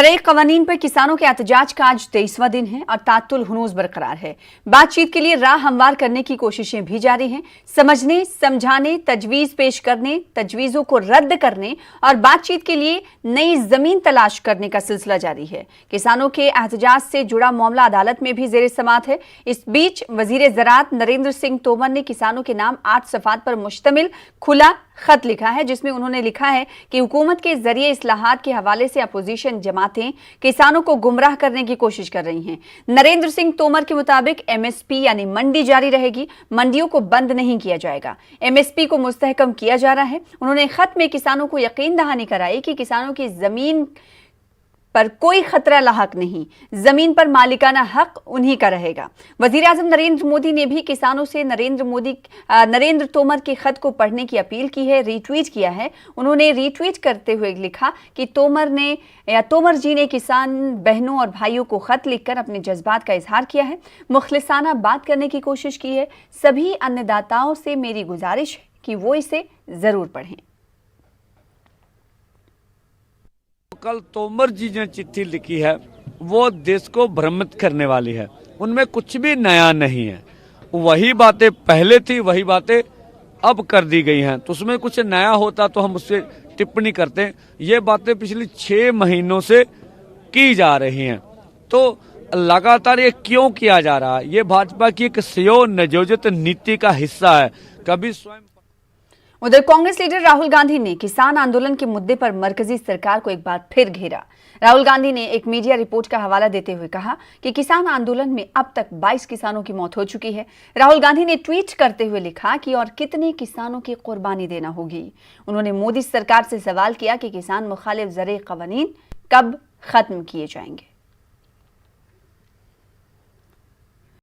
ज़राई क़वानीन पर किसानों के एहतजाज का आज 23वां दिन है और तातुल हुनूस बरकरार है। बातचीत के लिए राह हमवार करने की कोशिशें भी जारी हैं। समझने, समझाने, तजवीज़ पेश करने, तजवीज़ों को रद्द करने और बातचीत के लिए नई जमीन तलाश करने का सिलसिला जारी है। किसानों के एहतजाज से जुड़ा मामला अदालत में भी ज़ेर समाअत है। इस बीच वज़ीर ज़राअत नरेंद्र सिंह तोमर ने किसानों के नाम 8 सफ़ात पर मुश्तमिल खुला खत लिखा है, जिसमें उन्होंने लिखा है कि हुकूमत के जरिए इस्लाहात के हवाले से अपोजिशन जमातें किसानों को गुमराह करने की कोशिश कर रही हैं। नरेंद्र सिंह तोमर के मुताबिक एमएसपी यानी मंडी जारी रहेगी, मंडियों को बंद नहीं किया जाएगा। एमएसपी को मुस्तहकम किया जा रहा है। उन्होंने खत में किसानों को यकीन दहानी कराई कि किसानों की जमीन पर कोई खतरा लाहक नहीं, जमीन पर मालिकाना हक उन्हीं का रहेगा। वजीर आजम नरेंद्र मोदी ने भी किसानों से नरेंद्र तोमर के खत को पढ़ने की अपील की है, रीट्वीट किया है। उन्होंने रीट्वीट करते हुए लिखा कि तोमर जी ने किसान बहनों और भाइयों को खत लिखकर अपने जज्बात का इजहार किया है, मुखलिसाना बात करने की कोशिश की है। सभी अन्नदाताओं से मेरी गुजारिश है कि वो इसे जरूर पढ़ें। कल तोमर जी ने चिट्ठी लिखी है वो देश को भ्रमित करने वाली है। उनमें कुछ भी नया नहीं है, वही बातें पहले थी, वही बातें अब कर दी गई हैं। तो उसमें कुछ नया होता तो हम उससे टिप्पणी करते। ये बातें पिछले 6 महीनों से की जा रही हैं, तो लगातार ये क्यों किया जा रहा है? ये भाजपा की एक स्यो नयोजित नीति का हिस्सा है। कभी स्वयं उधर कांग्रेस लीडर राहुल गांधी ने किसान आंदोलन के मुद्दे पर मरकजी सरकार को एक बार फिर घेरा। राहुल गांधी ने एक मीडिया रिपोर्ट का हवाला देते हुए कहा कि किसान आंदोलन में अब तक 22 किसानों की मौत हो चुकी है। राहुल गांधी ने ट्वीट करते हुए लिखा कि और कितने किसानों की कुर्बानी देना होगी। उन्होंने मोदी सरकार से सवाल किया कि किसान मुखालिफ ज़राई क़वानीन कब खत्म किए जाएंगे।